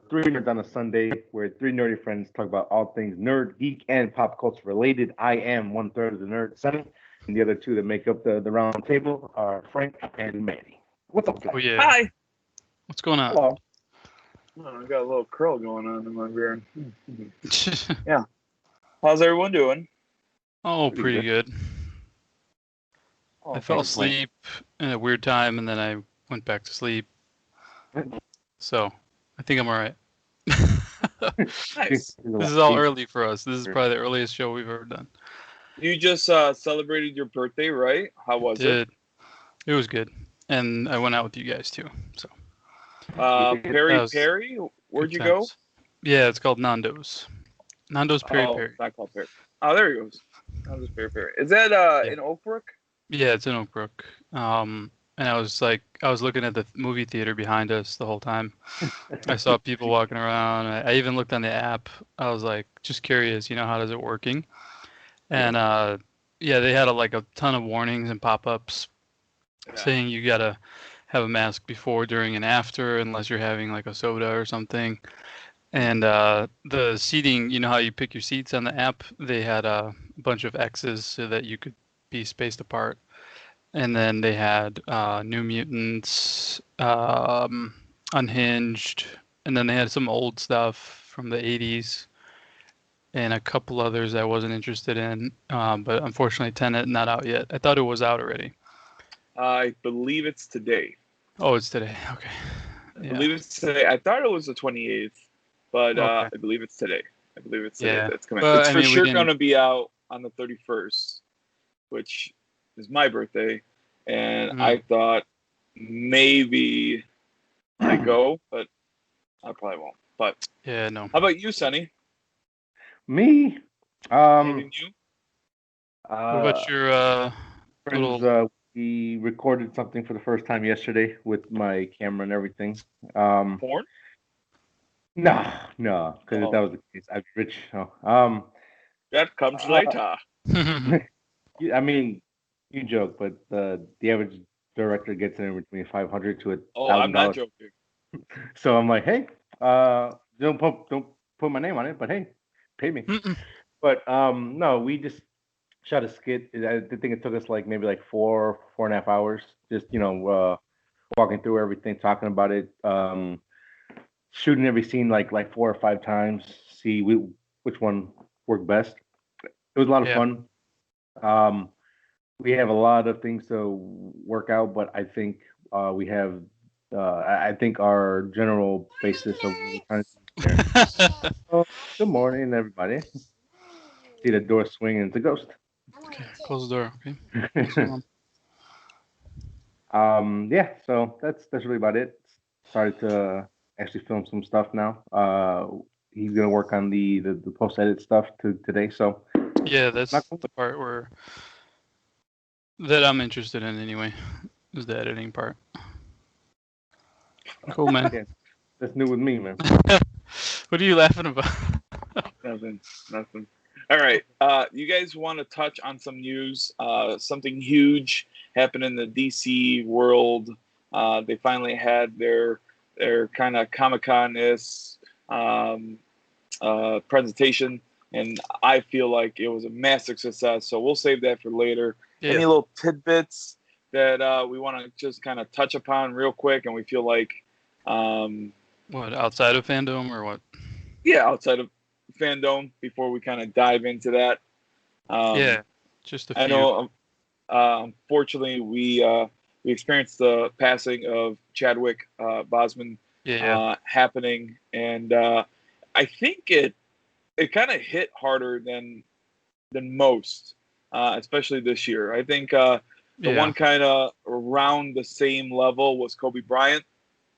Three Nerds on a Sunday, where three nerdy friends talk about all things nerd, geek, and pop culture related. I am one third of the nerd, Sonny, and the other two that make up the round table are Frank and Manny. What's up, Oh guys? yeah. Hi. What's going on? Hello. Oh, I got a little curl going on in my beard. Yeah. How's everyone doing? Oh, Pretty pretty good. Oh, I fell thanks. asleep in a weird time, and then I went back to sleep. So I think I'm all right. Nice. This is all early for us. This is probably the earliest show we've ever done. You just celebrated your birthday, right? How was it? It was good, and I went out with you guys too. So Peri That was Peri? Where'd good you go? times. Yeah, it's called Nando's. Nando's Peri Oh, Peri. it's not called Peri. Oh, there he goes. That was Peri Peri. Is that Yeah. in Oak Brook? Yeah, it's in Oak Brook. And I was looking at the movie theater behind us the whole time. I saw people walking around. I even looked on the app. I was like, just curious, how does it working? And yeah, they had a ton of warnings and pop-ups saying you gotta have a mask before, during, and after, unless you're having like a soda or something. And the seating, you know how you pick your seats on the app? They had a bunch of X's so that you could be spaced apart. And then they had New Mutants, Unhinged, and then they had some old stuff from the 80s and a couple others I wasn't interested in. But unfortunately, Tenet not out yet. I thought it was out already. I believe it's today. Oh, it's today. Okay. I Yeah. believe it's today. I thought it was the 28th, but Okay. I believe it's today. I believe it's today Yeah. that's coming. Well, It's I for mean, we sure didn't- going to be out on the 31st, which is my birthday. And I thought maybe I go, but I probably won't. But Yeah, no. how about you, Sonny? Me? Anything new? What about your friends, little? we recorded something for the first time yesterday with my camera and everything. Porn? No, because if Oh. that was the case, I'd be rich. No. That comes Uh, later. I mean, you joke, but the average director gets anywhere between 500 to a Oh, I'm thousand not dollars. joking. So I'm like, hey, don't put my name on it, but hey, pay me. But no, we just shot a skit. I think it took us like maybe like 4.5 hours, just walking through everything, talking about it, shooting every scene like 4 or 5 times, see which one worked best. It was a lot of Yeah. fun. We have a lot of things to work out, but I think we have. I think our general basis of what we're trying to do there. Oh, good morning, everybody. See the door swing and it's a ghost. Okay, close the door. Okay. Yeah. So that's really about it. Started to actually film some stuff now. He's gonna work on the post edit stuff today. So Yeah, that's the part that I'm interested in anyway, is the editing part. Cool, man. yeah, that's new with me, man. What are you laughing about? Nothing. All right. You guys want to touch on some news? Something huge happened in the DC world. They finally had their kind of Comic-Con-ish presentation, and I feel like it was a massive success. So we'll save that for later. Yeah. Any little tidbits that we want to just kind of touch upon real quick, and we feel like, what, outside of Fandome or what? yeah, outside of Fandome, before we kind of dive into that. Yeah, just a few. I know. Unfortunately, we experienced the passing of Chadwick Boseman happening, and I think it kind of hit harder than most, especially this year. I think the one kind of around the same level was Kobe Bryant,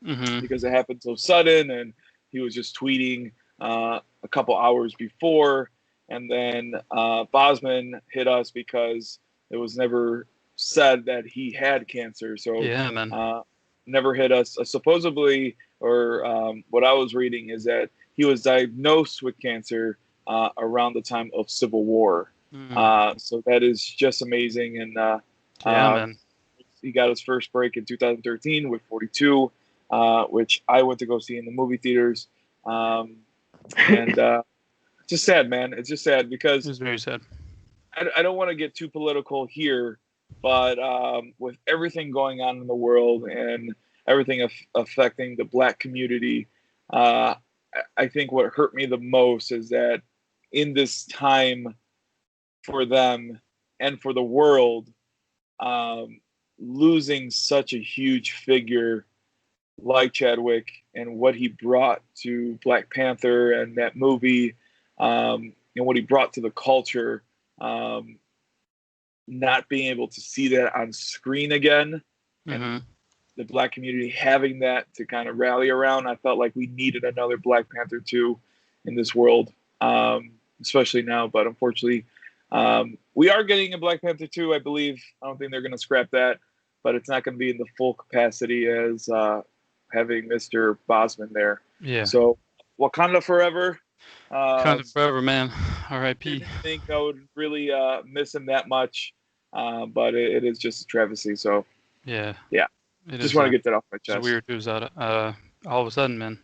because it happened so sudden, and he was just tweeting a couple hours before, and then Bosman hit us because it was never said that he had cancer. So yeah, man. Never hit us. Supposedly, or what I was reading is that he was diagnosed with cancer around the time of Civil War. So that is just amazing. And yeah, man. He got his first break in 2013 with 42, which I went to go see in the movie theaters. And just sad, man. It's just sad because It was very sad. I don't want to get too political here, but with everything going on in the world and everything affecting the Black community, I think what hurt me the most is that in this time for them and for the world, losing such a huge figure like Chadwick and what he brought to Black Panther and that movie, and what he brought to the culture, not being able to see that on screen again, and the Black community having that to kind of rally around, I felt like we needed another Black Panther 2 in this world, especially now. But unfortunately, we are getting a Black Panther 2, I believe. I don't think they're going to scrap that, but it's not going to be in the full capacity as having Mr. Boseman there. Yeah. So Wakanda forever. Wakanda forever, man. R.I.P. Didn't think I would really miss him that much, but it is just a travesty. So yeah. Just want to get that off my chest. It's weird news out all of a sudden, man.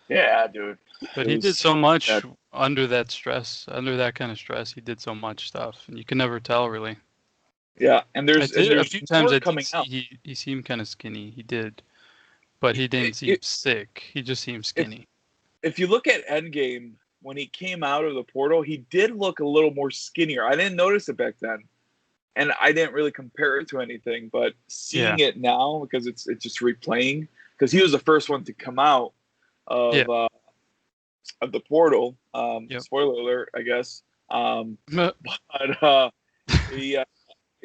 Yeah, dude. But he did so much under that stress, under that kind of stress. He did so much stuff, and you can never tell really. Yeah, and there's a few times he seemed kind of skinny. He did, but he didn't seem sick. He just seemed skinny. If you look at Endgame, when he came out of the portal, he did look a little more skinnier. I didn't notice it back then, and I didn't really compare it to anything. But seeing it now, because it's just replaying, because he was the first one to come out of the portal. Spoiler alert, I guess. But he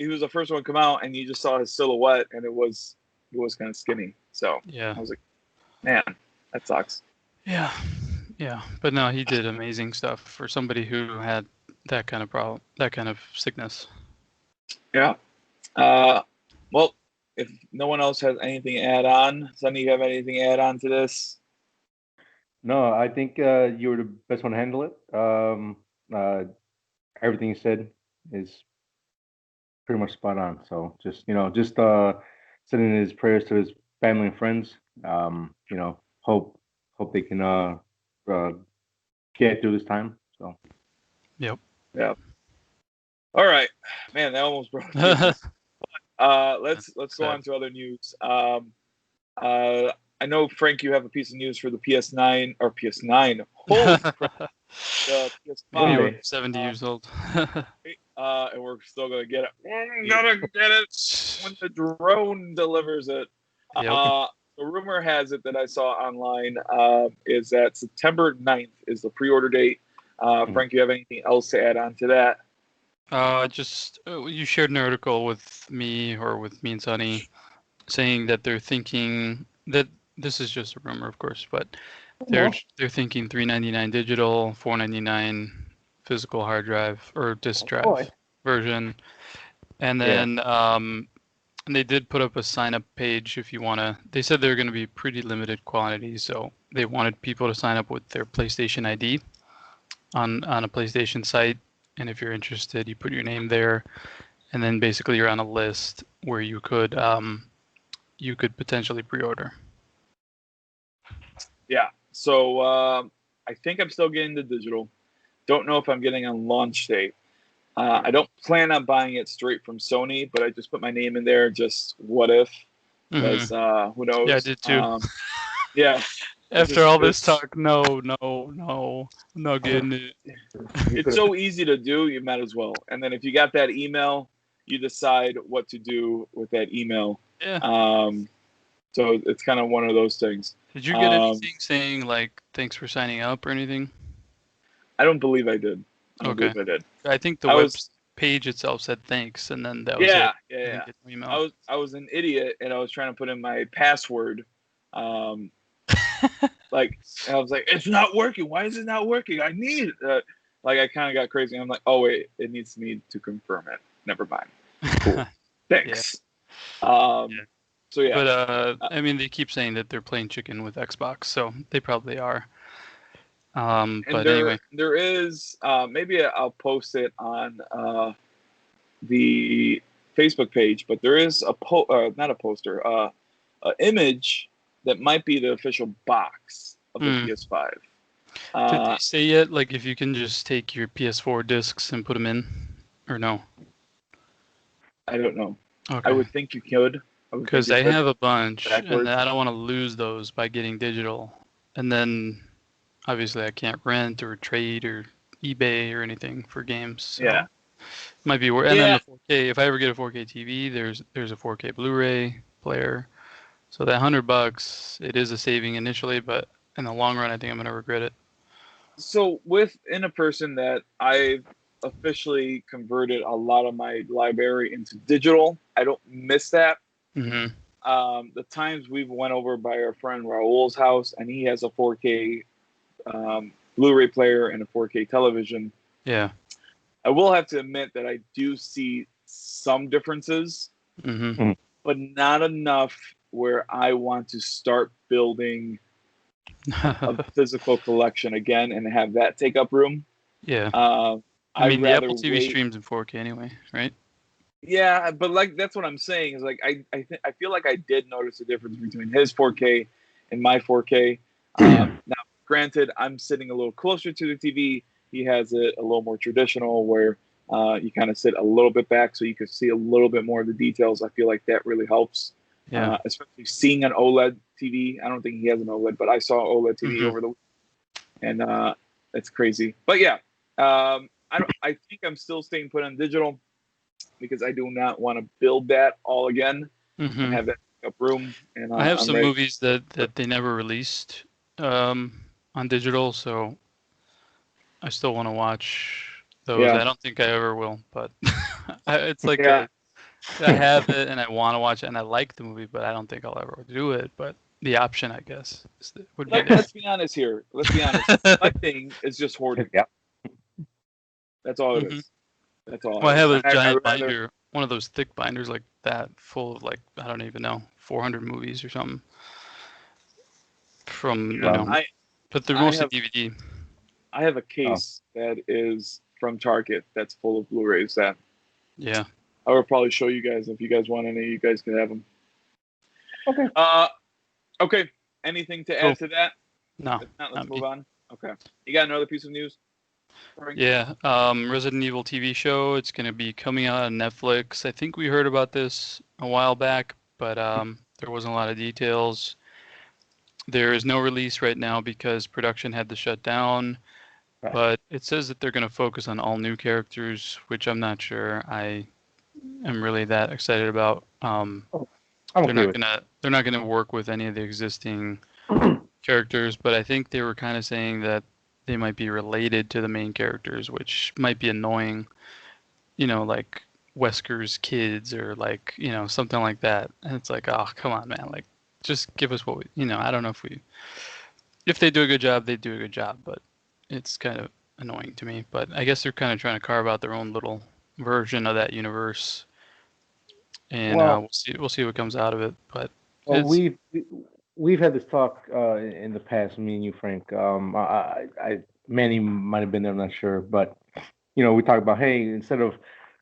was the first one to come out, and you just saw his silhouette, and it was kind of skinny. So I was like, man, that sucks. Yeah, but no, he did amazing stuff for somebody who had that kind of problem, that kind of sickness. Yeah. Well, if no one else has anything to add on, Sonny, you have anything to add on to this? No, I think you were the best one to handle it. Everything you said is pretty much spot on. So just sending his prayers to his family and friends. Hope they can get through this time. So. Yep. Yeah. All right, man. That almost brought me. Let's go on to other news. I know, Frank, you have a piece of news for the PS9 or PS9. Holy crap. The PS5. You're 70 years old. And we're still going to get it. We're going to get it when the drone delivers it. The rumor has it that I saw online is that September 9th is the pre-order date. Frank, you have anything else to add on to that? You shared an article with me and Sonny saying that they're thinking that this is just a rumor, of course, but they're thinking $399 digital, $499 physical hard drive or disk drive version, and then they did put up a sign up page if you want to. They said they're going to be pretty limited quantities, so they wanted people to sign up with their PlayStation ID on a PlayStation site. And if you're interested, you put your name there, and then basically you're on a list where you could potentially pre-order. Yeah. So I think I'm still getting the digital. Don't know if I'm getting on launch date. I don't plan on buying it straight from Sony, but I just put my name in there. Just what if? Because who knows? Yeah, I did too. Yeah. After all this talk, no, I'm not getting it. It's so easy to do, you might as well. And then if you got that email, you decide what to do with that email. Yeah. So it's kind of one of those things. Did you get anything saying like thanks for signing up or anything? I don't believe I did. I think the web page itself said thanks, and then that was it. Yeah. I was an idiot, and I was trying to put in my password. And I was like, it's not working. Why is it not working? I need it. I kind of got crazy. I'm like, oh wait, it needs me to confirm it. Never mind. Cool. Thanks. So yeah. But I mean, they keep saying that they're playing chicken with Xbox, so they probably are. But anyway, there is maybe I'll post it on the Facebook page, but there is not a poster, an image that might be the official box. of the PS5. Did they say yet, like, if you can just take your PS4 discs and put them in, or no? I don't know. Okay. I would think you could. Because I have a bunch, backwards. and I don't want to lose those by getting digital. And then, obviously, I can't rent or trade or eBay or anything for games. So Yeah. Might be worth. And then the 4K. If I ever get a 4K TV, there's a 4K Blu-ray player. So that $100, it is a saving initially, but in the long run, I think I'm gonna regret it. So within a person that I've officially converted a lot of my library into digital, I don't miss that. Mm-hmm. The times we've went over by our friend Raul's house, and he has a 4K Blu-ray player and a 4K television. Yeah. I will have to admit that I do see some differences, but not enough where I want to start building a physical collection again and have that take up room. Yeah. I mean, the Apple TV streams in 4K anyway, right? Yeah, but like that's what I'm saying is like I feel like I did notice a difference between his 4K and my 4K. Now, granted, I'm sitting a little closer to the TV. He has it a little more traditional, where you kind of sit a little bit back so you can see a little bit more of the details. I feel like that really helps. Yeah. Especially seeing an OLED TV. I don't think he has an OLED, but I saw OLED TV over the week, and it's crazy. But yeah, I think I'm still staying put on digital because I do not want to build that all again and have that up room. And I have some movies that they never released on digital, so I still want to watch those. Yeah. I don't think I ever will, but it's like I have it and I want to watch it and I like the movie, but I don't think I'll ever do it. But the option, I guess, would be there. Let's be honest here. Let's be honest. My thing is just hoarding. Yeah. That's all it is. That's all. Well, I have a giant binder, one of those thick binders like that, full of like, I don't even know, 400 movies or something. But they're mostly DVD. I have a case that is from Target that's full of Blu-rays that I will probably show you guys. If you guys want any, you guys can have them. Okay. Okay. Anything to add to that? No. If not, let's move on. Okay. You got another piece of news? Yeah. Resident Evil TV show. It's going to be coming out on Netflix. I think we heard about this a while back, but there wasn't a lot of details. There is no release right now because production had to shut down. Right. But it says that they're going to focus on all new characters, which I'm not sure I am really that excited about. They're not gonna work with any of the existing characters, but I think they were kind of saying that they might be related to the main characters, which might be annoying. You know, like Wesker's kids or like, you know, something like that. And it's like, oh, come on, man! Like, just give us what we, you know. I don't know if they do a good job, they do a good job, but it's kind of annoying to me. But I guess they're kind of trying to carve out their own little version of that universe, and we'll see what comes out of it. But we've had this talk in the past, me and you, Frank. Manny might have been there, I'm not sure, but you know, we talked about, hey, instead of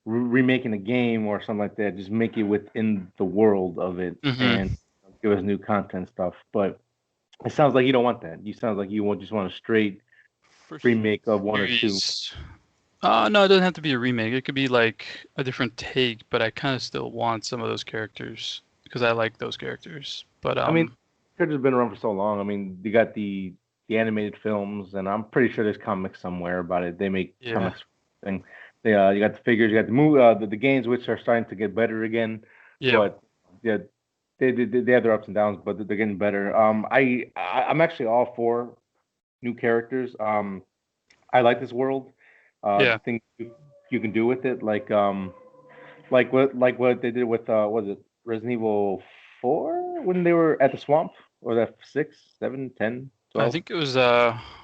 remaking a game or something like that, just make it within the world of it and give us new content stuff. But it sounds like you don't want that. You sound like you just want a straight remake of one or two. No, it doesn't have to be a remake. It could be like a different take, but I kind of still want some of those characters because I like those characters. But I mean, characters have been around for so long. I mean, you got the animated films, and I'm pretty sure there's comics somewhere about it. They make comics thing. You got the figures, you got the movie, the games, which are starting to get better again. Yeah. But yeah, they have their ups and downs, but they're getting better. I'm actually all for new characters. I like this world. The things you can do with it, like what they did with was it Resident Evil 4 when they were at the swamp, or that 6, 7, 10, 12? I think it was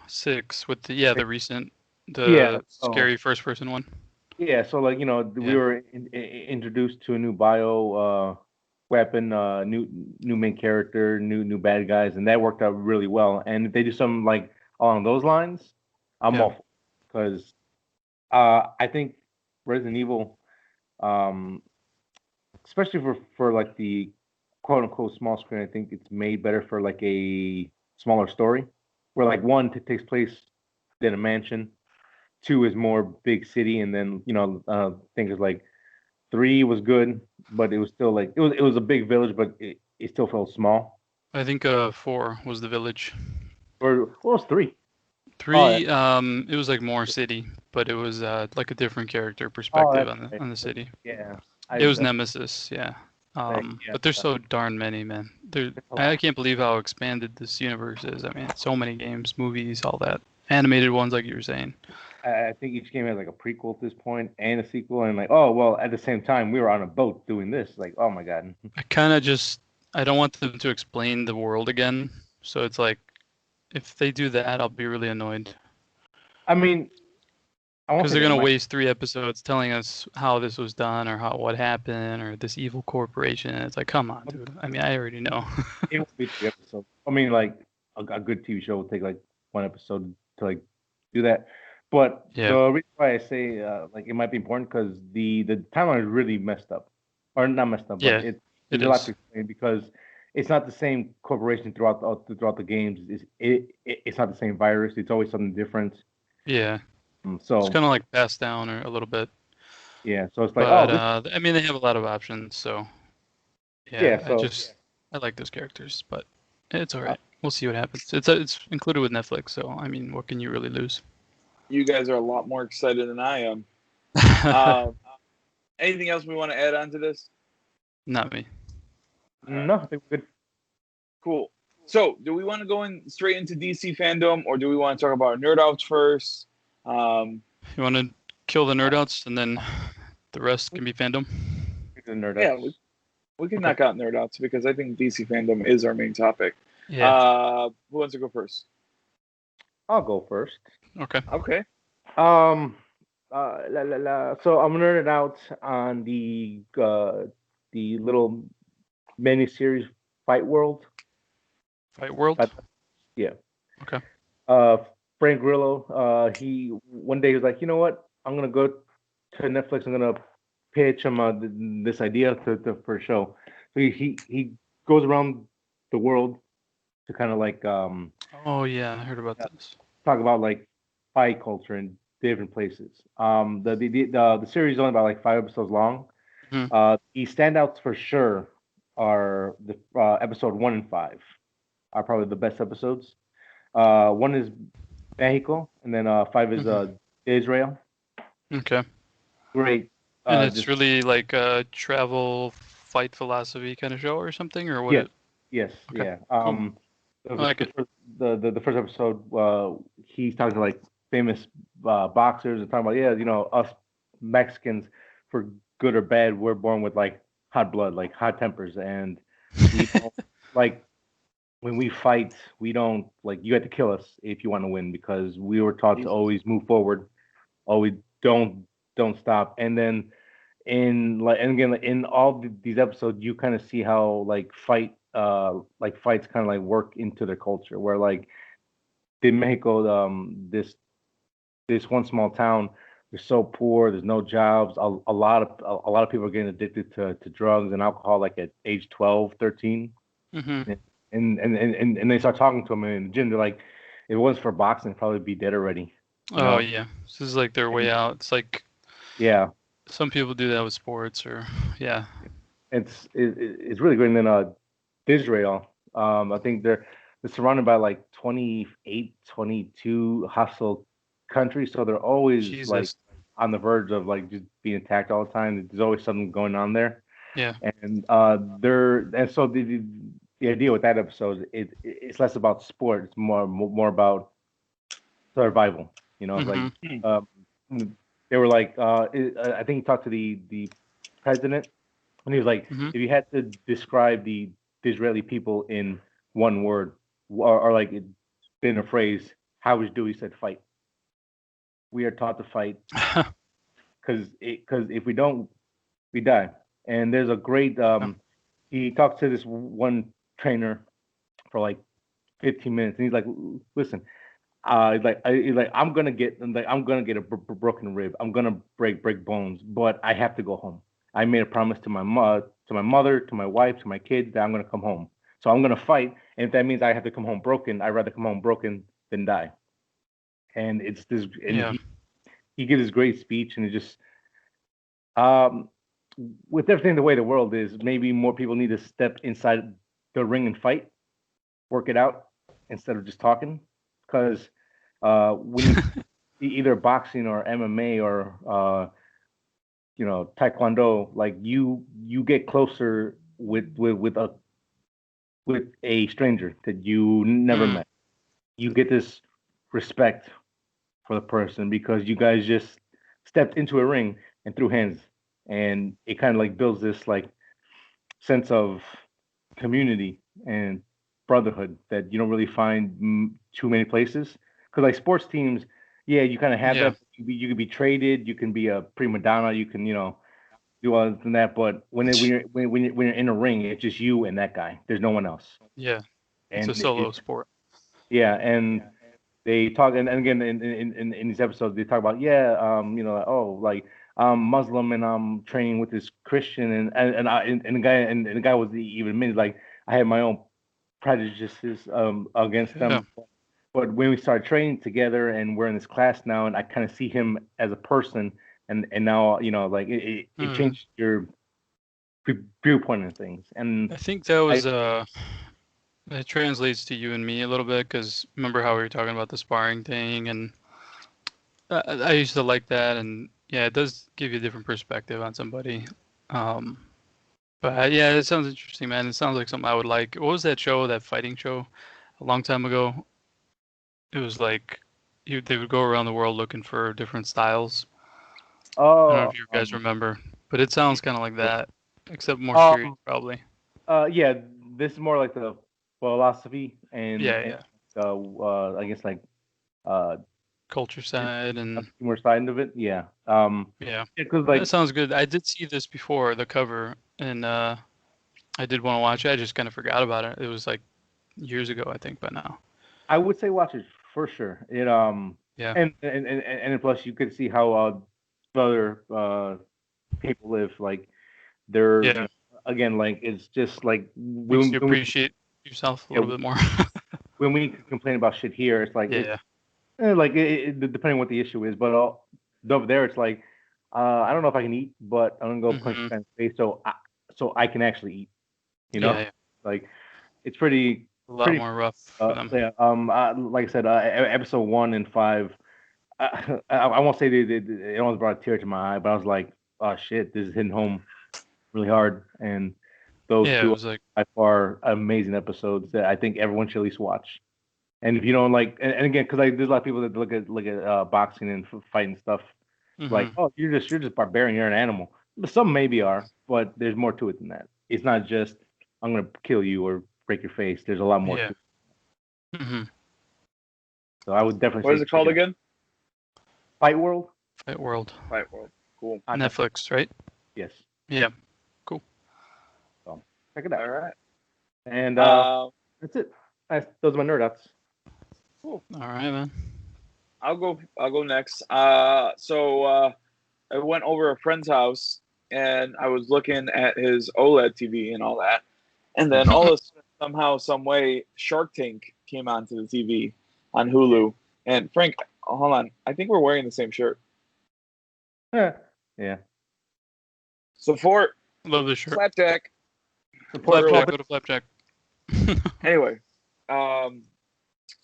6 with the recent scary first person one. Yeah, so like, you know, we were introduced to a new bio weapon, new main character, new bad guys, and that worked out really well. And if they do something like along those lines, I'm all for, because I think Resident Evil, especially for like the quote unquote small screen, I think it's made better for like a smaller story. where like one takes place in a mansion, two is more big city, and then I think it's like three was good, but it was still like it was a big village, but it still felt small. I think 4 was the village. Or what was three? 3, it was like more city, but it was like a different character perspective on the city. Yeah, It was Nemesis, yeah. But there's so darn many, man. I can't believe how expanded this universe is. I mean, so many games, movies, all that. Animated ones, like you were saying. I think each game has like a prequel at this point and a sequel, and like, oh well, at the same time we were on a boat doing this. Like, oh my god. I don't want them to explain the world again. So it's like, if they do that, I'll be really annoyed. I mean, because they're gonna waste 3 episodes telling us how this was done or what happened or this evil corporation. It's like, come on, dude. I mean, I already know. It will be 3 episodes. I mean, like a good TV show will take like 1 episode to like do that. But the reason why I say like it might be important because the timeline is really messed up, or not messed up, but it's a lot to explain because it's not the same corporation throughout the games. It's not the same virus. It's always something different. Yeah. So it's kind of like passed down or a little bit. Yeah. So it's like, I mean, they have a lot of options. So I like those characters, but it's all right. We'll see what happens. It's included with Netflix, so I mean, what can you really lose? You guys are a lot more excited than I am. Anything else we want to add on to this? Not me. No, I think we're good. Cool. So, do we want to go straight into DC Fandome, or do we want to talk about nerd outs first? You want to kill the nerd outs, and then the rest can be fandom? We can knock out nerd outs because I think DC Fandome is our main topic. Yeah. Who wants to go first? I'll go first. Okay. So I'm nerded out on the little mini-series Fight World. Fight World? Yeah. Okay. Frank Grillo, he one day he was like, you know what? I'm gonna go to Netflix. I'm gonna pitch him this idea for a show. So he goes around the world to kind of like oh yeah, I heard about this. Talk about like fight culture in different places. The series is only about like 5 episodes long. Mm-hmm. The standouts for sure are the episode 1 and 5 are probably the best episodes. 1 is Mexico, and then 5 is Israel. Okay. Great. And it's really like a travel fight philosophy kind of show or something, or what? Yes. Okay. Yeah. The first episode, he's talking to like famous boxers and talking about us Mexicans, for good or bad, we're born with like hot blood, like hot tempers, and we don't, like when we fight, we don't like you have to kill us if you want to win because we were taught to always move forward, always don't stop, and then in all these episodes you kind of see how like fights kind of like work into their culture where like in Mexico this one small town, they're so poor, there's no jobs, a lot of people are getting addicted to drugs and alcohol like at age 12, 13. Mm-hmm. And they start talking to them in the gym. They're like, if it wasn't for boxing, I'd probably be dead already. Oh yeah, this is like their way out. It's like some people do that with sports or It's really great. And then Israel, I think they're surrounded by like 28, 22 hostile countries, so they're always like on the verge of like just being attacked all the time. There's always something going on there. Yeah. And so the idea with that episode it's less about sport, it's more about survival. Like they were like I think he talked to the president and he was like, if you had to describe the Israeli people in one word or like in a phrase, how would you do? He said fight. We are taught to fight because if we don't, we die. And there's a great he talks to this one trainer for like 15 minutes and he's like, listen, I'm gonna get a broken rib, I'm gonna break bones, but I have to go home. I made a promise to my mother, to my wife, to my kids that I'm gonna come home, so I'm gonna fight, and if that means I have to come home broken, I'd rather come home broken than die. And it's this, and Yeah. he gives this great speech, and it just, with everything the way the world is, maybe more people need to step inside the ring and fight, work it out instead of just talking. Because when you either boxing or MMA or taekwondo, like you get closer with a stranger that you never met. You get this respect for the person because you guys just stepped into a ring and threw hands, and it kind of like builds this like sense of community and brotherhood that you don't really find too many places. Because like sports teams, yeah, you kind of have that. You can be traded, you can be a prima donna, you can do all than that. But when you're in a ring, it's just you and that guy. There's no one else. Yeah, it's And a solo sport. Yeah, and they talk, and again in these episodes they talk about Muslim, and I'm training with this Christian, and the guy was even admitted like I had my own prejudices against them. But when we started training together and we're in this class now, and I kind of see him as a person, and now like it changed your viewpoint of things. And I think that was it translates to you and me a little bit, because remember how we were talking about the sparring thing, and I used to like that, and yeah, it does give you a different perspective on somebody. But yeah, it sounds interesting, man. It sounds like something I would like. What was that show, that fighting show, a long time ago? It was like they would go around the world looking for different styles. I don't know if you guys remember, but it sounds kind of like that, except more serious, probably. Yeah, this is more like the philosophy and I guess like culture side and humor side of it. Yeah. Yeah, because like that sounds good. I did see this before, the cover, and I did want to watch it. I just kind of forgot about it. It was like years ago, I think, by now. I would say watch it for sure. It Yeah. And plus you could see how other people live. Like they're again, like it's just like makes you appreciate yourself a little bit more. When we complain about shit here, it's like depending on what the issue is, but over there it's like I don't know if I can eat, but I'm gonna go punch you in the face so I can actually eat. Like it's pretty a lot more rough for them. Yeah. Like I said, episode 1 and 5. I won't say it almost brought a tear to my eye, but I was like, oh shit, this is hitting home really hard. And those two was like by far amazing episodes that I think everyone should at least watch. And if you don't like, and again, because like there's a lot of people that look at boxing and fighting stuff, like, oh, you're just barbarian, you're an animal. But some maybe are, but there's more to it than that. It's not just I'm gonna kill you or break your face. There's a lot more to it. So I would definitely. What is it called again? Fight World. Fight World. Fight World. Cool. On Netflix, right? Yes. Yeah. Cool. So check it out. All right. And that's it. Those are my nerd outs. Cool. All right, man. I'll go next. So I went over a friend's house and I was looking at his OLED TV and all that, and then all of a sudden, somehow, some way, Shark Tank came onto the TV on Hulu. And Frank, hold on, I think we're wearing the same shirt. Yeah. Support. Love this shirt. Flapjack. Support. Flapjack. Go to Flapjack. Anyway, so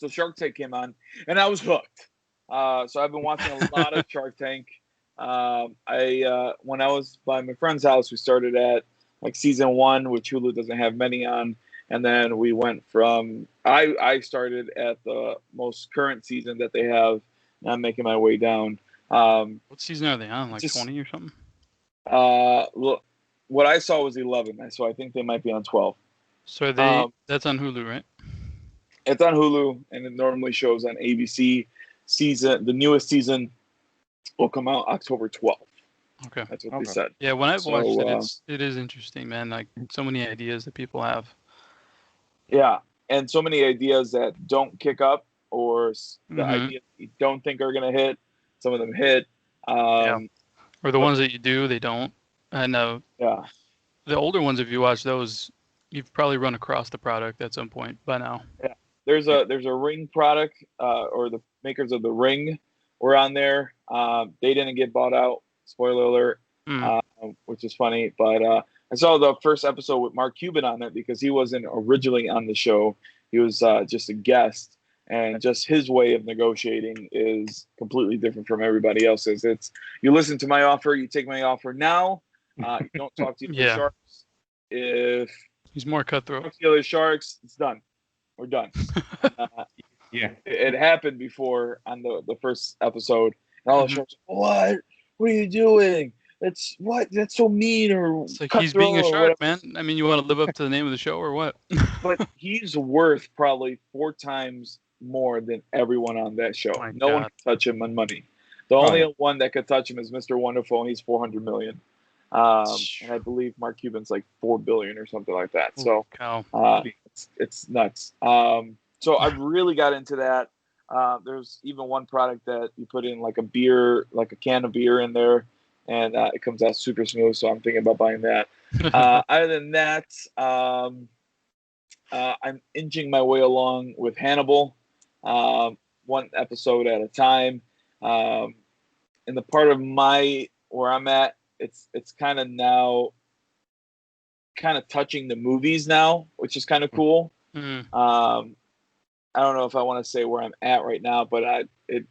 Shark Tank came on, and I was hooked. So I've been watching a lot of Shark Tank. When I was by my friend's house, we started at like season 1, which Hulu doesn't have many on, and then we went from I started at the most current season that they have, and I'm making my way down. What season are they on? Like 20 or something? Look, what I saw was 11, so I think they might be on 12. So that's on Hulu, right? It's on Hulu, and it normally shows on ABC. The newest season will come out October 12th. Okay. That's what they said. Yeah, when I've watched it is interesting, man. Like so many ideas that people have. Yeah, and so many ideas that don't kick up, or the ideas you don't think are going to hit. Some of them hit. Or the ones that you do, they don't. I know. Yeah. The older ones, if you watch those, you've probably run across the product at some point by now. Yeah. there's a Ring product, or the makers of the Ring were on there. They didn't get bought out. Spoiler alert. Which is funny. But I saw the first episode with Mark Cuban on it because he wasn't originally on the show. He was just a guest. And just his way of negotiating is completely different from everybody else's. It's, you listen to my offer, you take my offer now. You don't talk to the other sharks. If he's more cutthroat, talk to the other sharks, it's done. We're done. It happened before on the first episode. And all the sharks, what are you doing? That's so mean. Or it's like he's being a shark, man. I mean, you want to live up to the name of the show or what? But he's worth probably 4 times more than everyone on that show. No one can touch him on money. The only one that could touch him is Mr. Wonderful, and he's $400 million. And I believe Mark Cuban's like $4 billion or something like that. So it's nuts. So I really got into that. There's even one product that you put in like a beer, like a can of beer in there, and it comes out super smooth. So I'm thinking about buying that. Other than that, I'm inching my way along with Hannibal, one episode at a time. In the part of where I'm at, it's kind of now kind of touching the movies now, which is kind of cool. I don't know if I want to say where I'm at right now, but I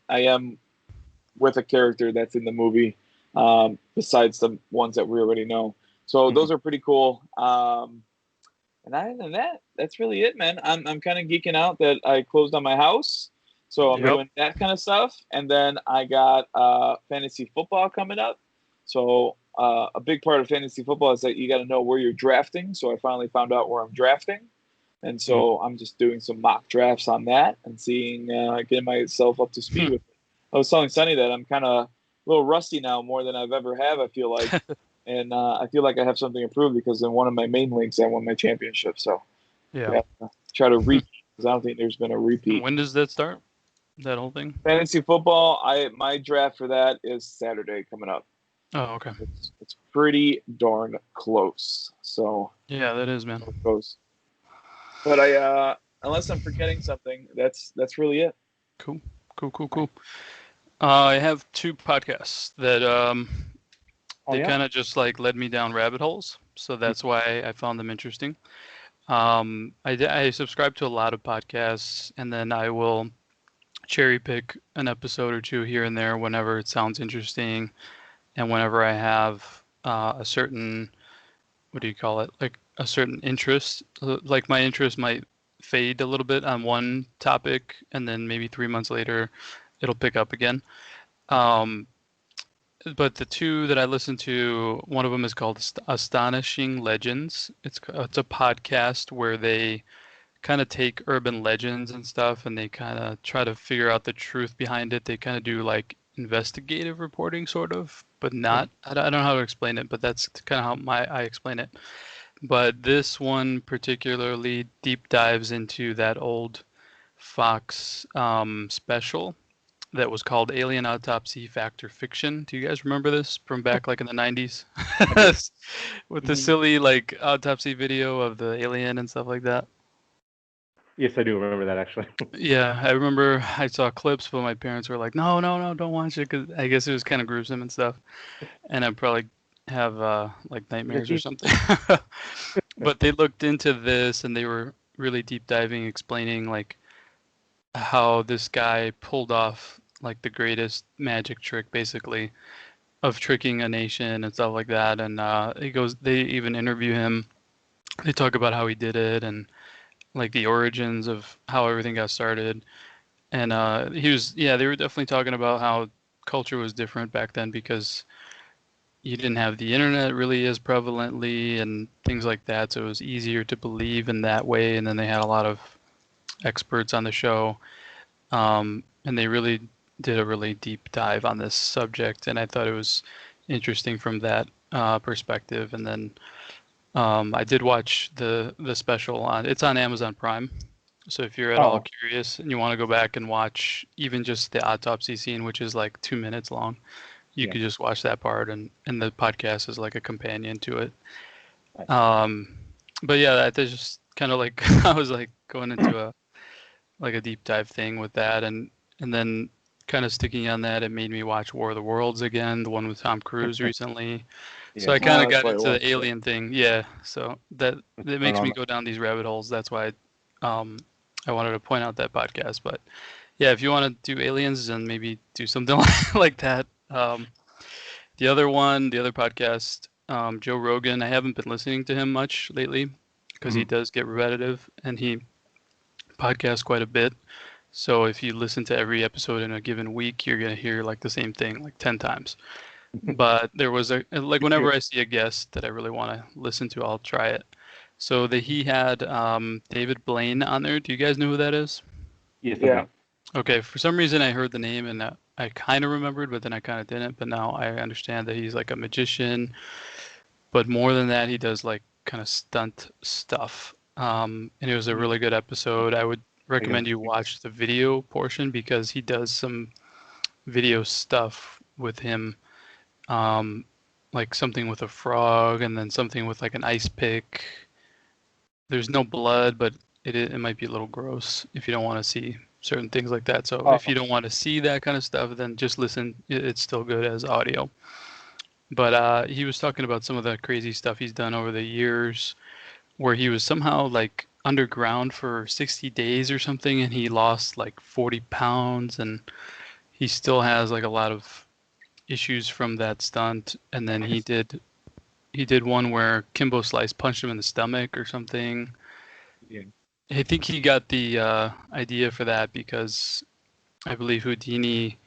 am with a character that's in the movie, besides the ones that we already know. So those are pretty cool. And other than that, that's really it, man. I'm kind of geeking out that I closed on my house. So I'm doing that kind of stuff. And then I got fantasy football coming up. So a big part of fantasy football is that you got to know where you're drafting. So I finally found out where I'm drafting. And so I'm just doing some mock drafts on that and seeing, getting myself up to speed with it. I was telling Sonny that I'm kind of a little rusty now, more than I've ever have, I feel like. And I feel like I have something improved because in one of my main leagues, I won my championship. So try to repeat, because I don't think there's been a repeat. When does that start? That whole thing? Fantasy football, my draft for that is Saturday coming up. Oh, okay. It's pretty darn close. So yeah, that is, man. Close. But unless I'm forgetting something, that's really it. Cool. I have 2 podcasts that they kind of just like led me down rabbit holes, so that's why I found them interesting. I subscribe to a lot of podcasts, and then I will cherry pick an episode or 2 here and there whenever it sounds interesting, and whenever I have a certain, what do you call it, like a certain interest. Like my interest might fade a little bit on one topic, and then maybe 3 months later it'll pick up again. But the 2 that I listen to, one of them is called Astonishing Legends. It's a podcast where they kind of take urban legends and stuff, and they kind of try to figure out the truth behind it. They kind of do like investigative reporting, sort of, but not. I don't know how to explain it, but that's kind of how I explain it. But this one particularly deep dives into that old Fox special that was called Alien Autopsy Fact or Fiction. Do you guys remember this from back like in the 90s? With the silly like autopsy video of the alien and stuff like that. Yes, I do remember that, actually. Yeah, I remember I saw clips, but my parents were like, no, don't watch it, because I guess it was kind of gruesome and stuff. And I'd probably have like nightmares or something. But they looked into this, and they were really deep diving, explaining like how this guy pulled off like the greatest magic trick, basically, of tricking a nation and stuff like that. And they even interview him. They talk about how he did it and like the origins of how everything got started. And they were definitely talking about how culture was different back then, because you didn't have the internet really as prevalently and things like that, so it was easier to believe in that way. And then they had a lot of experts on the show, and they really did a really deep dive on this subject, and I thought it was interesting from that perspective. And then I did watch the special it's on Amazon Prime, so if you're at all curious and you want to go back and watch even just the autopsy scene, which is like 2 minutes long, you could just watch that part, and the podcast is like a companion to it. But yeah, that's just kind of like I was like going into like a deep dive thing with that, and then kind of sticking on that, it made me watch War of the Worlds again, the one with Tom Cruise recently. So I kind of got into the alien thing. Yeah, so that makes me go down these rabbit holes. That's why I wanted to point out that podcast. But yeah, if you want to do aliens, then maybe do something like that. The other podcast, Joe Rogan, I haven't been listening to him much lately because he does get repetitive and he podcasts quite a bit. So if you listen to every episode in a given week, you're going to hear like the same thing like 10 times. But there was whenever I see a guest that I really want to listen to, I'll try it. So he had David Blaine on there. Do you guys know who that is? Yes. Yeah. Okay. For some reason, I heard the name and I kind of remembered, but then I kind of didn't. But now I understand that he's like a magician. But more than that, he does like kind of stunt stuff. And it was a really good episode. I would recommend you watch the video portion because he does some video stuff with him. Like something with a frog and then something with like an ice pick. There's no blood, but it might be a little gross if you don't want to see certain things like that. So if you don't want to see that kind of stuff, then just listen. It's still good as audio. But he was talking about some of the crazy stuff he's done over the years where he was somehow like underground for 60 days or something and he lost like 40 pounds and he still has like a lot of issues from that stunt. And then he did one where Kimbo Slice punched him in the stomach or something. Yeah. I think he got the idea for that because I believe Houdini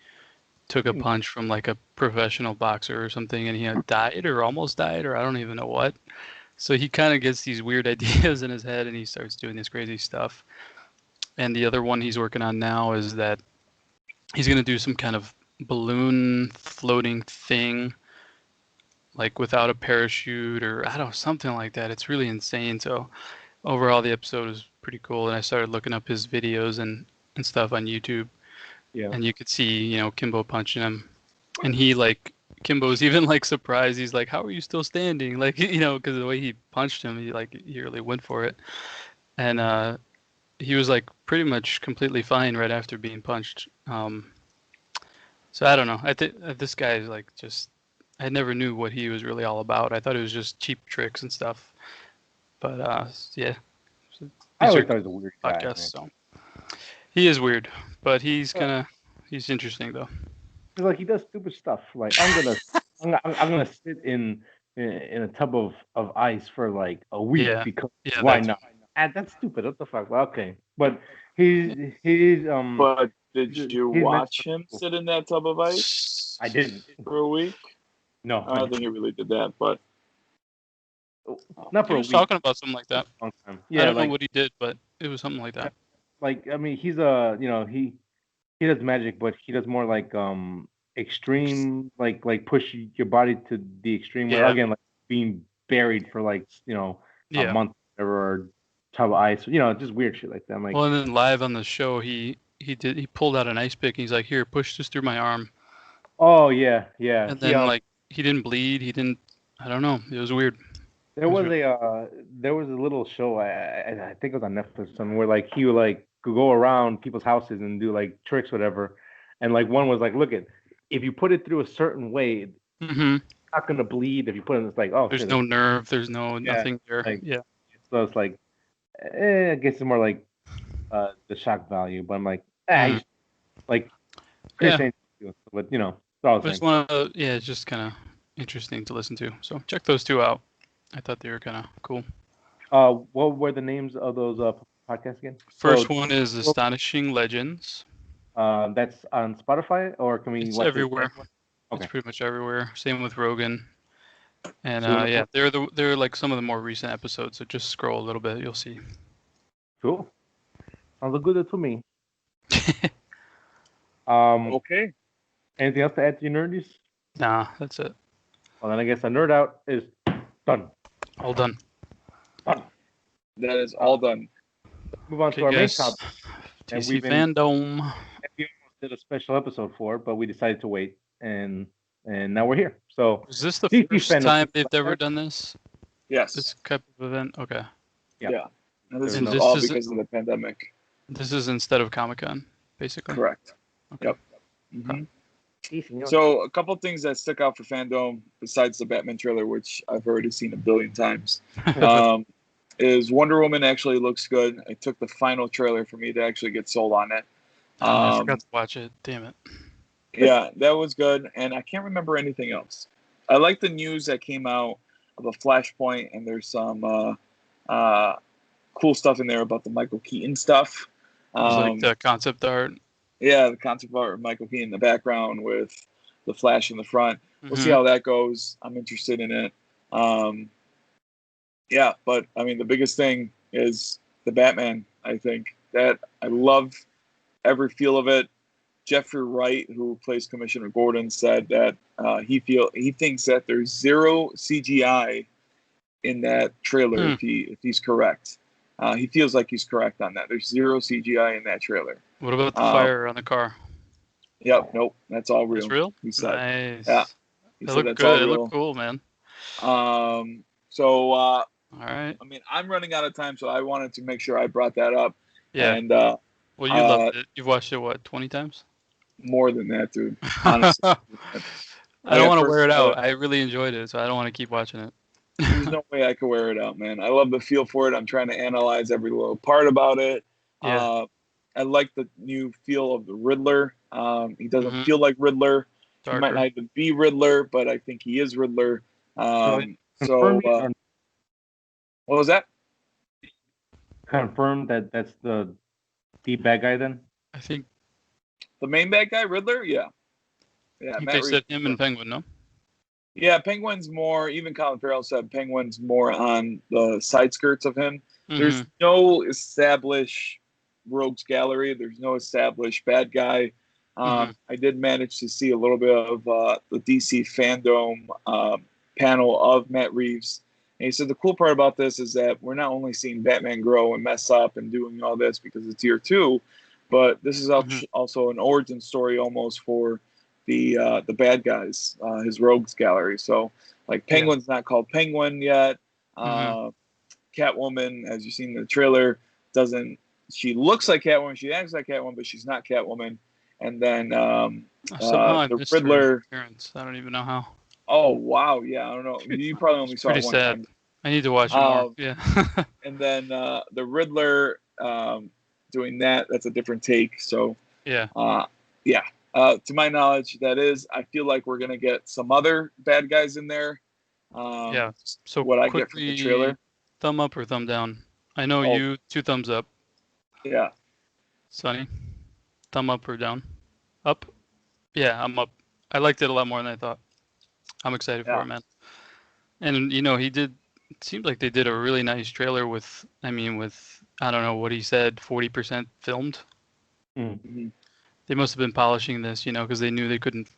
took a punch from like a professional boxer or something and he had died or almost died or I don't even know what. So he kind of gets these weird ideas in his head and he starts doing this crazy stuff. And the other one he's working on now is that he's going to do some kind of balloon floating thing like without a parachute or I don't know, something like that. It's really insane. So overall the episode was pretty cool and I started looking up his videos and stuff on YouTube. Yeah. And you could see, Kimbo punching him and he like Kimbo's even like surprised. He's like, "How are you still standing?" Like, because the way he punched him, he really went for it. And he was like pretty much completely fine right after being punched. So I don't know. I think this guy is like just I never knew what he was really all about. I thought it was just cheap tricks and stuff. But yeah. I always thought he was a weird guy. Podcast, so. He is weird, but he's interesting though. Like he does stupid stuff. Like I'm gonna sit in a tub of ice for like a week because why not? And that's stupid. What the fuck? Well, okay, but he's But did you watch him sit in that tub of ice? I didn't for a week. No, I don't think he really did that, but not for a week. He was talking about something like that. Yeah, I don't know what he did, but it was something like that. Like I mean, he's he does magic, but he does more like extreme, like push your body to the extreme. Yeah. Again, like being buried for like a month or tub of ice. Just weird shit like that. I'm like, well, and then live on the show, he pulled out an ice pick. And he's like, "Here, push this through my arm." Oh yeah. And then he didn't bleed. He didn't. I don't know. It was weird. There was a little show. I think it was on Netflix or something where like he would like go around people's houses and do like tricks, whatever. And like one was like, look if you put it through a certain way, it's not gonna bleed. If you put it, it's like, oh, there's no nerve. There's nothing there. Like, yeah. So it's like, I guess it's more like the shock value. But I'm like, like, Chris but it's all the same. It's just kind of interesting to listen to. So check those two out. I thought they were kind of cool. What were the names of those podcasts again? First one is Astonishing Legends. That's on Spotify, or can we? It's everywhere. Okay. It's pretty much everywhere. Same with Rogan. And they're like some of the more recent episodes. So just scroll a little bit, you'll see. Cool. Sounds good to me. Okay. Anything else to add to your nerdies? Nah, that's it. Well, then I guess a nerd out is done. All done. Done. That is all done. Move on to our main topic. DC Fandome. We almost did a special episode for it, but we decided to wait, and now we're here. So is this the first time they've ever done this? Yes. This type of event? Okay. Yeah. And this is all because of the pandemic. This is instead of Comic-Con, basically. Correct. Okay. Yep. Mm-hmm. So a couple things that stick out for Fandome, besides the Batman trailer, which I've already seen a billion times, is Wonder Woman actually looks good. It took the final trailer for me to actually get sold on it. I forgot to watch it. Damn it. Yeah, that was good. And I can't remember anything else. I like the news that came out of a Flashpoint, and there's some cool stuff in there about the Michael Keaton stuff. Like the concept art. Yeah, the concept art of Michael Keaton in the background with the Flash in the front. We'll see how that goes. I'm interested in it. Yeah, but I mean, the biggest thing is the Batman. I think that I love every feel of it. Jeffrey Wright, who plays Commissioner Gordon, said that he thinks that there's zero CGI in that trailer. If he's correct, he feels like he's correct on that. There's zero CGI in that trailer. What about the fire on the car? Yep, nope, that's all real. It's real? He said. Nice. Yeah. It looked good. It looked cool, man. So all right. I mean, I'm running out of time, so I wanted to make sure I brought that up. Yeah. And well, you loved it. You've watched it what, 20 times? More than that, dude. Honestly. I don't want to wear it out. I really enjoyed it, so I don't want to keep watching it. There's no way I could wear it out, man. I love the feel for it. I'm trying to analyze every little part about it. Yeah. I like the new feel of the Riddler. He doesn't feel like Riddler. Darker. He might not even be Riddler, but I think he is Riddler. What was that? Confirmed that that's the bad guy then? I think the main bad guy, Riddler? Yeah. Yeah. They said him and Penguin, no? Yeah, Penguin's more, even Colin Farrell said Penguin's more on the side skirts of him. There's no established rogues gallery. There's no established bad guy. I did manage to see a little bit of the DC Fandome panel of Matt Reeves. And he said the cool part about this is that we're not only seeing Batman grow and mess up and doing all this because it's year 2, but this is also an origin story almost for the bad guys, his rogues gallery. So like Penguin's not called Penguin yet. Catwoman, as you've seen in the trailer, she looks like Catwoman, she acts like Catwoman, but she's not Catwoman. And then the Riddler. I don't even know how. Oh wow, yeah, I don't know. You probably only saw it one time. I need to watch it more. Yeah. And then the Riddler doing that. That's a different take. So yeah. To my knowledge, that is. I feel like we're gonna get some other bad guys in there. Yeah. So what I get from the trailer. Thumb up or thumb down? I know you 2 thumbs up. Yeah. Sonny, thumb up or down? Up? Yeah, I'm up. I liked it a lot more than I thought. I'm excited for it, man. And it seemed like they did a really nice trailer with I don't know what he said, 40% filmed. Mm-hmm. They must have been polishing this, because they knew they couldn't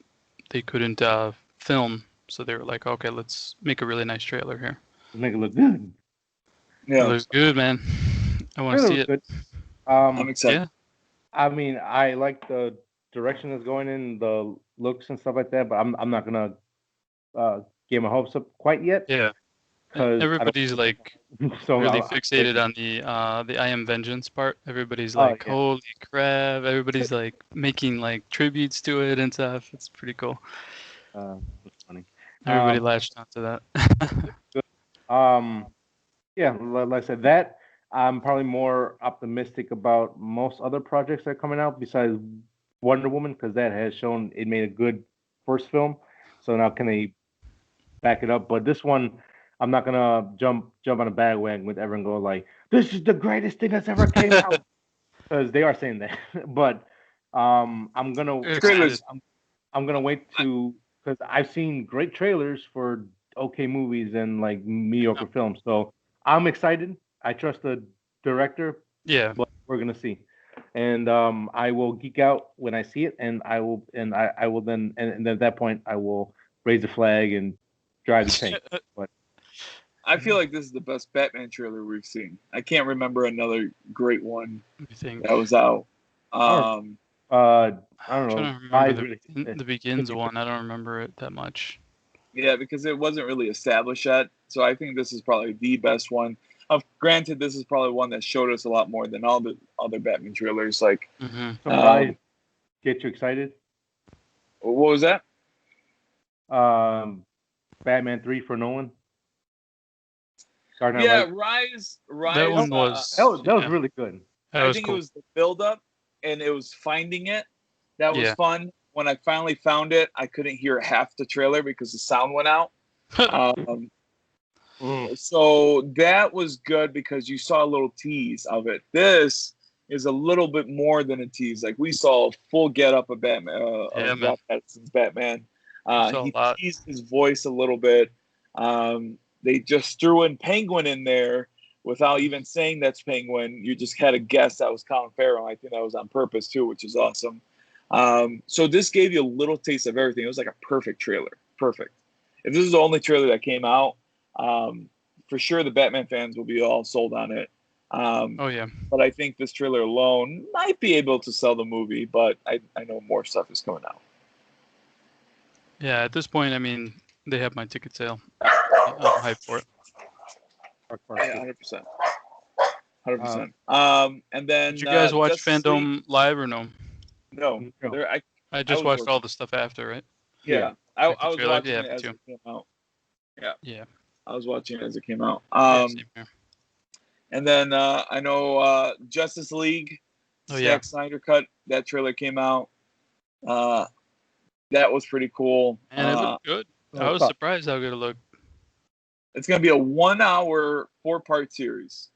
film, so they were like, okay, let's make a really nice trailer here. Make it look good. Yeah, it looks good, man. I want to see it. Good. I'm excited. Yeah. I mean, I like the direction it's going in, the looks and stuff like that, but I'm not gonna get my hopes up quite yet. Yeah. Everybody's like really fixated on the I Am Vengeance part. Everybody's like, holy crap! Everybody's like making like tributes to it and stuff. It's pretty cool. That's funny. Everybody latched onto that. Yeah, like I said, that I'm probably more optimistic about most other projects that are coming out besides Wonder Woman, because that has shown it made a good first film. So now can they back it up? But this one, I'm not gonna jump on a bandwagon with everyone go like, this is the greatest thing that's ever came out, because they are saying that. But I'm gonna wait because I've seen great trailers for okay movies and like mediocre films. So I'm excited. I trust the director. Yeah. But we're gonna see. And I will geek out when I see it, and I will then at that point I will raise the flag and drive the tank. But I feel like this is the best Batman trailer we've seen. I can't remember another great one that was out. I don't know. The Begins one. I don't remember it that much. Yeah, because it wasn't really established yet. So I think this is probably the best one. Granted, this is probably one that showed us a lot more than all the other Batman trailers. Like, Surprise, get you excited. What was that? Batman 3 for Nolan. Yeah, Rise. That one was that was really good. I think cool. It was the build up and it was finding it. That was fun. When I finally found it, I couldn't hear half the trailer because the sound went out. So that was good because you saw a little tease of it. This is a little bit more than a tease. Like, we saw a full get up of Batman, of Rob Pattinson's Batman. He teased his voice a little bit. They just threw in Penguin in there without even saying that's Penguin. You just had a guess that was Colin Farrell. I think that was on purpose too, which is awesome. So this gave you a little taste of everything. It was like a perfect trailer. Perfect. If this is the only trailer that came out, for sure the Batman fans will be all sold on it. But I think this trailer alone might be able to sell the movie, but I know more stuff is coming out. Yeah, at this point, I mean, they have my ticket sale. I'm hyped for it. Yeah, 100%. And then did you guys watch Fandome live or no? No. I just watched all the stuff after, right? Yeah. I was watching it as it came out. Yeah. I was watching it as it came out. And then I know Justice League, Zack Snyder cut, that trailer came out. That was pretty cool. And it looked good. I was surprised how good it looked. It's going to be a 1 hour, 4-part series.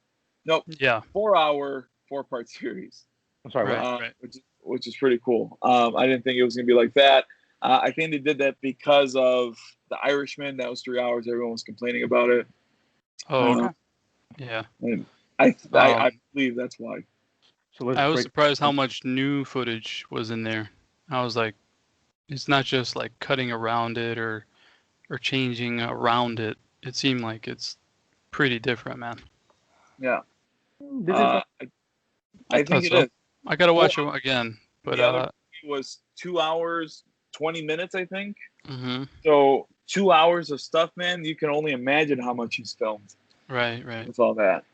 Nope. Yeah. 4 hour, 4-part series. I'm sorry. Right. Which is pretty cool. I didn't think it was going to be like that. I think they did that because of The Irishman. That was 3 hours. Everyone was complaining about it. Oh, okay. Yeah. And I believe that's why. So I was surprised how much new footage was in there. I was like, it's not just like cutting around it or changing around it. It seemed like it's pretty different, man. Yeah. I think it is. I gotta watch it again. But the other was 2 hours, 20 minutes, I think. Mm-hmm. So 2 hours of stuff, man. You can only imagine how much he's filmed. Right. With all that.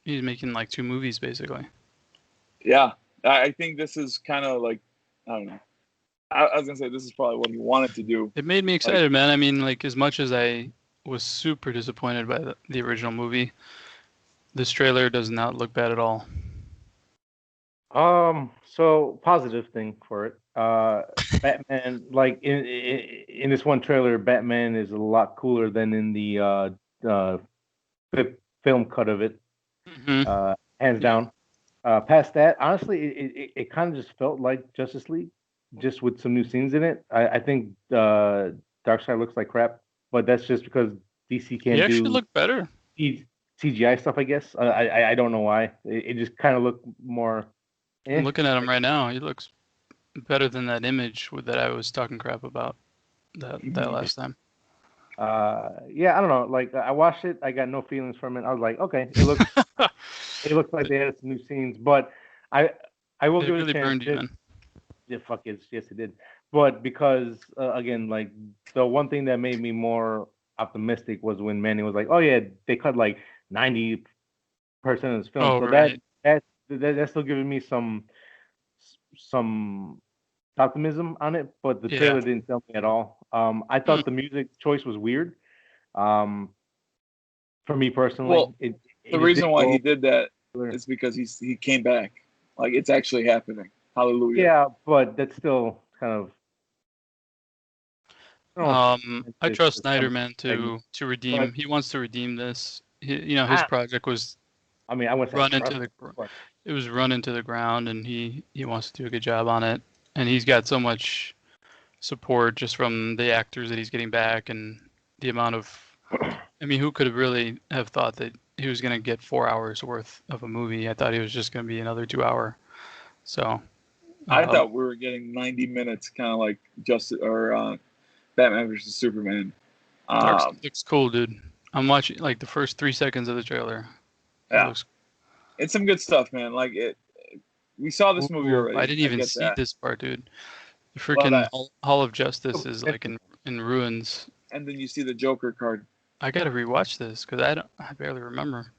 He's making like 2 movies basically. Yeah. I think this is kind of like, I don't know. I was gonna say this is probably what he wanted to do. It made me excited, man. I mean, like, as much as I was super disappointed by the original movie, this trailer does not look bad at all. So positive thing for it. Batman, like in this one trailer, Batman is a lot cooler than in the film cut of it. Mm-hmm. Hands down. Past that, honestly, it kind of just felt like Justice League, just with some new scenes in it. I think Darkseid looks like crap, but that's just because DC can't do. He actually looked better. CGI stuff, I guess. I don't know why. It just kind of looked more. I'm looking at him right now. He looks better than that image that I was talking crap about that last time. Yeah, I don't know. Like, I watched it, I got no feelings from it. I was like, okay, it looks like they had some new scenes, but I will give it a chance. Burned you, man. Yeah, fuck it, yes it did. But because again, like, the one thing that made me more optimistic was when Manny was like, oh yeah, they cut like 90% of this film. Oh, so right. that's still giving me some optimism on it, but the trailer didn't tell me at all. I thought the music choice was weird. For me personally, well, the reason why he did that is because he came back. Like, it's actually happening. Hallelujah. Yeah, but that's still kind of. I trust Snyder, man, to redeem. But he wants to redeem this. His project was. I mean, I went run into the ground, and he wants to do a good job on it. And he's got so much support just from the actors that he's getting back, and the amount of. I mean, who could have really have thought that he was going to get 4 hours worth of a movie? I thought he was just going to be another 2 hour. So. I thought we were getting 90 minutes, kind of like Batman versus Superman. Looks cool, dude. I'm watching like the first 3 seconds of the trailer. Yeah, it's some good stuff, man. Like we saw this movie already. I didn't even see this part, dude. The freaking Hall of Justice is like in ruins. And then you see the Joker card. I gotta rewatch this because I barely remember.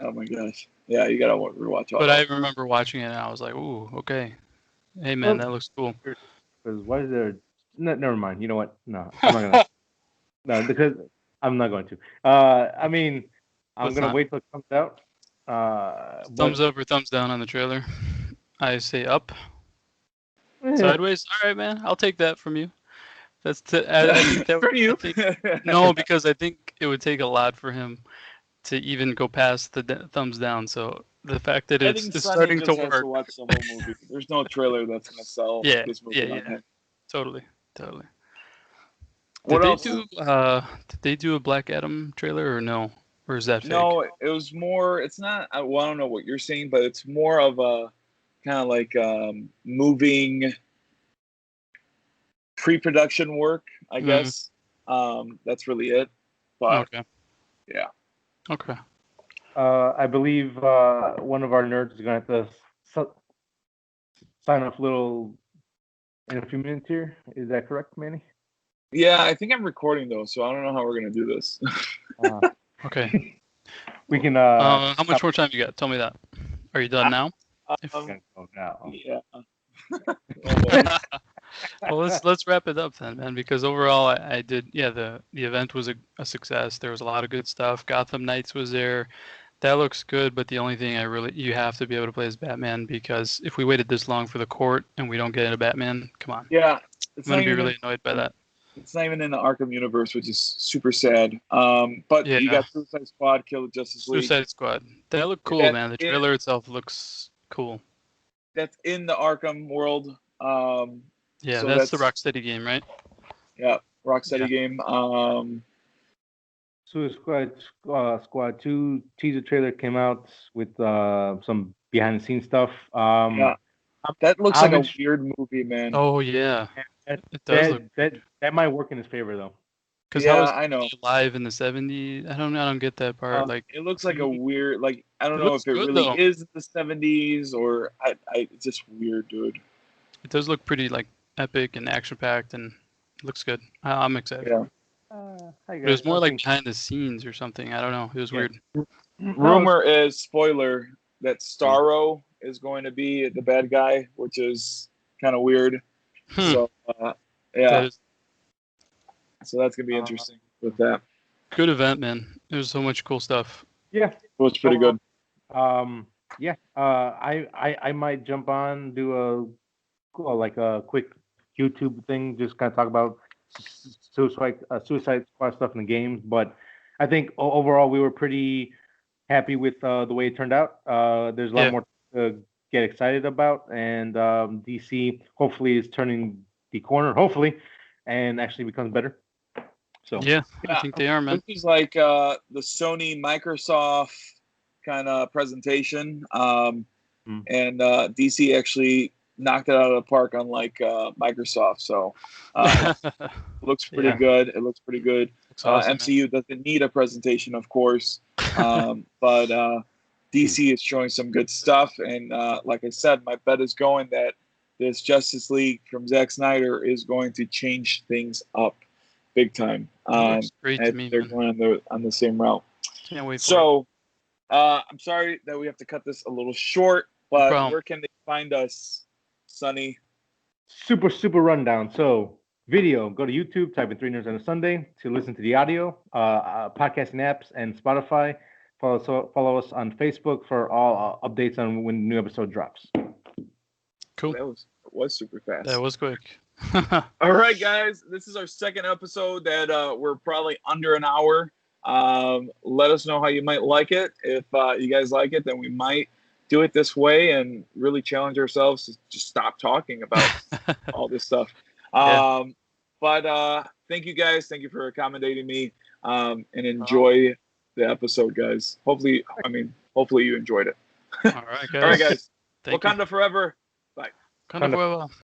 Oh my gosh. Yeah, you gotta rewatch all. But I remember watching it and I was like, ooh, okay. Hey man, that looks cool. Because why is there? No, never mind. You know what? No, I'm not gonna. No, because I'm not going to. I mean, I'm gonna wait till it comes out. Thumbs up or thumbs down on the trailer? I say up. Sideways. All right, man. I'll take that from you. I think that from you. No, because I think it would take a lot for him to even go past the thumbs down. So the fact that it's starting to work. To watch the whole movie. There's no trailer that's gonna sell this movie. Yeah. Totally. What else? Did they do a Black Adam trailer or no? Or is that fake? No, it was more. It's not. Well, I don't know what you're saying, but it's more of a kind of like moving pre-production work, I guess. That's really it. But yeah. Okay. I believe one of our nerds is gonna have to sign off little in a few minutes here. Is that correct, Manny? Yeah, I think I'm recording though, so I don't know how we're gonna do this. Okay. We can. How much more time you got? Tell me that. Are you done now? Yeah. Well, let's wrap it up then, man. Because overall, I did. Yeah, the event was a success. There was a lot of good stuff. Gotham Knights was there. That looks good, but the only thing you have to be able to play as Batman, because if we waited this long for the court and we don't get a Batman, come on. Yeah, I'm gonna be really annoyed by that. It's not even in the Arkham universe, which is super sad. But you got Suicide Squad, Kill the Justice League. Suicide Squad. That looked cool, man. The trailer itself looks cool. That's in the Arkham world. Yeah, so that's the Rocksteady game, right? Yeah, Rocksteady game. Suicide Squad 2 teaser trailer came out with some behind the scenes stuff. That looks like a weird movie, man. Oh yeah, it does look. That might work in his favor though. Because I know live in the '70s. I don't get that part. Like it looks like a weird. Like I don't know if it really is the '70s or it's just weird, dude. It does look pretty like epic and action packed, and it looks good. I'm excited. Yeah. It was more like behind the scenes or something. I don't know. It was weird. Rumor is, spoiler, that Starro is going to be the bad guy, which is kind of weird. So, yeah. So that's going to be interesting with that. Good event, man. There's so much cool stuff. Yeah. It was pretty good. Yeah. I might jump on, do a quick YouTube thing, just kind of talk about Suicide Squad stuff in the games. But I think overall we were pretty happy with the way it turned out. There's a lot more to get excited about, and DC hopefully is turning the corner, and actually becomes better. So yeah, I think they are, man. This is like the Sony Microsoft kind of presentation, and DC actually knocked it out of the park, unlike Microsoft. So looks pretty good. It looks pretty good. Awesome, MCU doesn't need a presentation, of course, but DC is showing some good stuff. And like I said, my bet is going that this Justice League from Zack Snyder is going to change things up big time. Great to me, they're going on the same route. Can't wait. So I'm sorry that we have to cut this a little short, but where can they find us, Sonny? Super rundown. So video, go to YouTube, type in 3 Nerds on a Sunday to listen to the audio, podcasting apps, and Spotify. Follow us on Facebook for all updates on when new episode drops. Cool. That was super fast. That was quick. All right, guys. This is our second episode that we're probably under an hour. Let us know how you might like it. If you guys like it, then we might do it this way and really challenge ourselves to just stop talking about all this stuff. But thank you guys. Thank you for accommodating me, and enjoy the episode, guys. Hopefully you enjoyed it. All right, guys. All right, guys. Wakanda forever. Bye. Wakanda forever.